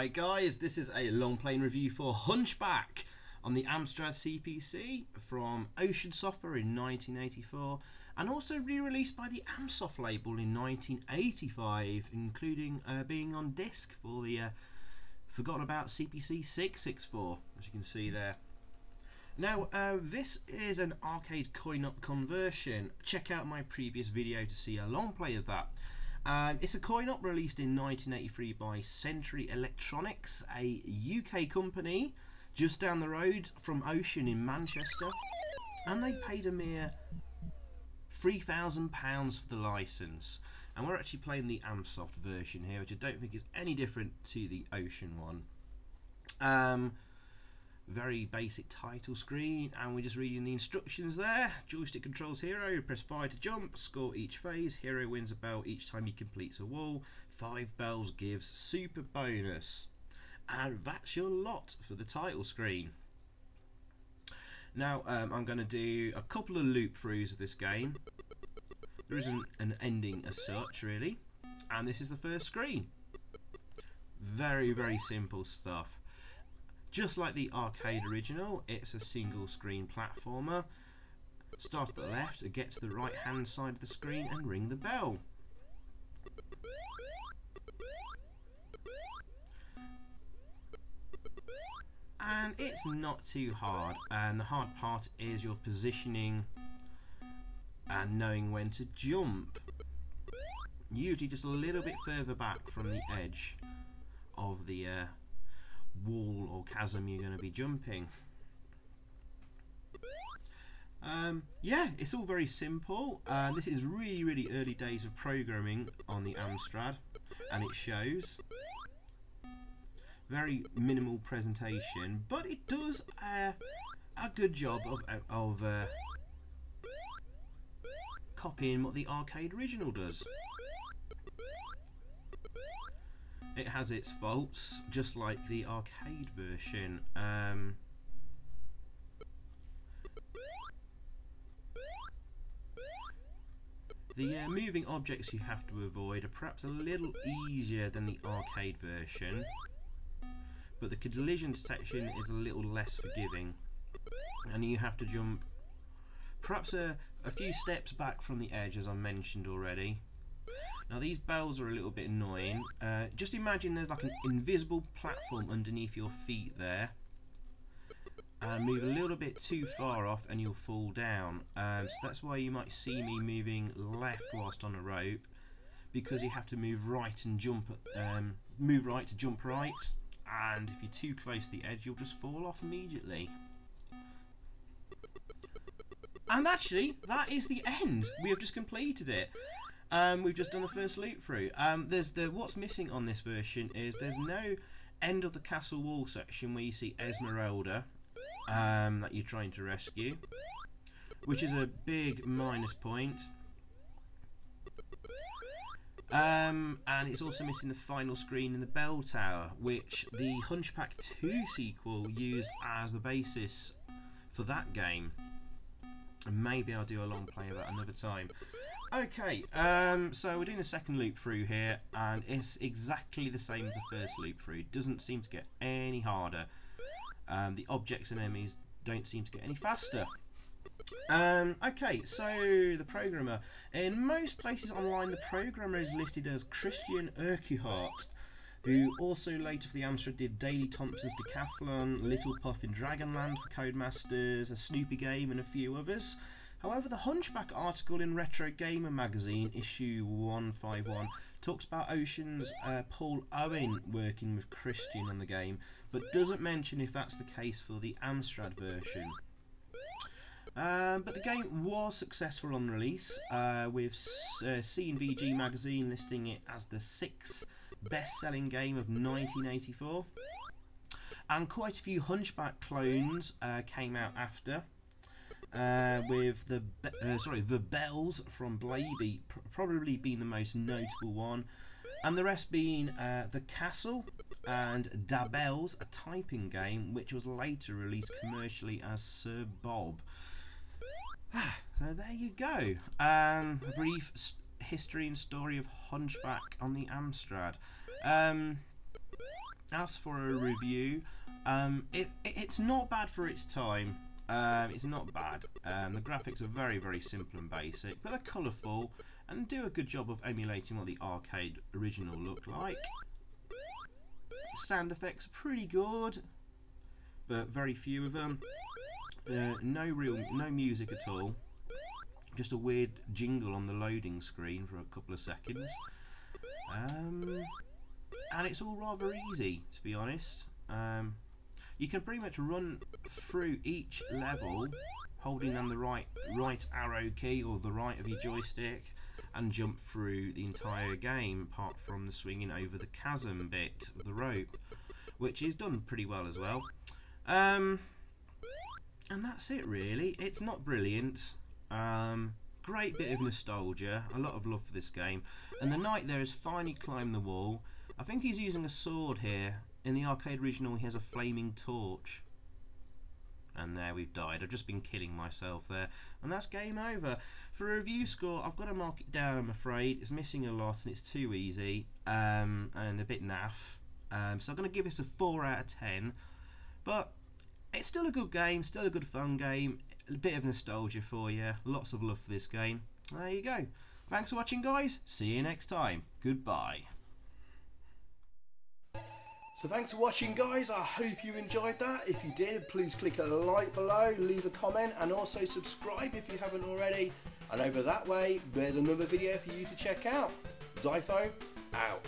Hi guys, this is a long plane review for Hunchback on the Amstrad CPC from Ocean Software in 1984 and also re-released by the Amsoft label in 1985, including being on disc for the forgotten about CPC 664, as you can see there. Now this is an arcade coin-op conversion. Check out my previous video to see a long play of that. It's a coin-op released in 1983 by Century Electronics, a UK company just down the road from Ocean in Manchester, and they paid a mere £3,000 for the license. And we're actually playing the Amsoft version here, which I don't think is any different to the Ocean one. Very basic title screen, and we're just reading the instructions there. Joystick controls hero, press fire to jump, score each phase, hero wins a bell each time he completes a wall, 5 bells gives super bonus, and that's your lot for the title screen. Now I'm going to do a couple of loop throughs of this game. There isn't an ending as such really, and this is the first screen. Very simple stuff. Just like the arcade original, it's a single screen platformer. Start at the left, get to the right hand side of the screen and ring the bell. And it's not too hard, and the hard part is your positioning and knowing when to jump. Usually just a little bit further back from the edge of the wall or chasm you're going to be jumping. Yeah, it's all very simple. This is really early days of programming on the Amstrad, and it shows. Very minimal presentation, but it does a good job of copying what the arcade original does. It has its faults, just like the arcade version. The moving objects you have to avoid are perhaps a little easier than the arcade version, but the collision detection is a little less forgiving, and you have to jump perhaps a few steps back from the edge, as I mentioned already. Now these bells are a little bit annoying. Just imagine there's like an invisible platform underneath your feet there, and move a little bit too far off and you'll fall down. So that's why you might see me moving left whilst on a rope, because you have to move right and jump move right to jump right, and if you're too close to the edge you'll just fall off immediately. And actually that is the end. We have just completed it. We've just done the first loop through. What's missing on this version is there's no end of the castle wall section where you see Esmeralda that you're trying to rescue, which is a big minus point. And it's also missing the final screen in the bell tower, which the Hunchback 2 sequel used as the basis for that game. And maybe I'll do a long play of that another time. Okay, so we're doing a second loop through here, and it's exactly the same as the first loop through. It doesn't seem to get any harder. The objects and enemies don't seem to get any faster. Okay, so the programmer. In most places online, the programmer is listed as Christian Urquhart, who also later for the Amstrad did Daley Thompson's Decathlon, Little Puff in Dragonland for Codemasters, a Snoopy game and a few others. However, the Hunchback article in Retro Gamer magazine, issue 151, talks about Ocean's Paul Owen working with Christian on the game, but doesn't mention if that's the case for the Amstrad version. But the game was successful on release, with C&VG magazine listing it as the 6th best-selling game of 1984, and quite a few Hunchback clones came out after. With the bells from Blaby probably being the most notable one, and the rest being the Castle and Da Bells, a typing game which was later released commercially as Sir Bob. So there you go, a brief history and story of Hunchback on the Amstrad. as for a review, it's not bad for its time. It's not bad. The graphics are very, very simple and basic, but they're colourful and do a good job of emulating what the arcade original looked like. Sound effects are pretty good, but very few of them. No music at all. Just a weird jingle on the loading screen for a couple of seconds. And it's all rather easy, to be honest. You can pretty much run through each level holding down the right arrow key or the right of your joystick and jump through the entire game, apart from the swinging over the chasm bit of the rope, which is done pretty well as well. And that's it really. It's not brilliant. Great bit of nostalgia, a lot of love for this game, and the knight there has finally climbed the wall. I think he's using a sword here. In the arcade original he has a flaming torch. And there, we've died. I've just been killing myself there, and that's game over. For a review score, I've got to mark it down, I'm afraid. It's missing a lot and it's too easy, and a bit naff. So I'm going to give this a 4 out of 10, but it's still a good game, still a good fun game. A bit of nostalgia for you, lots of love for this game. There you go. Thanks for watching, guys. See you next time. Goodbye. So thanks for watching, guys. I hope you enjoyed that. If you did, please click a like below, leave a comment, and also subscribe if you haven't already. And over that way, there's another video for you to check out. Zypho, out.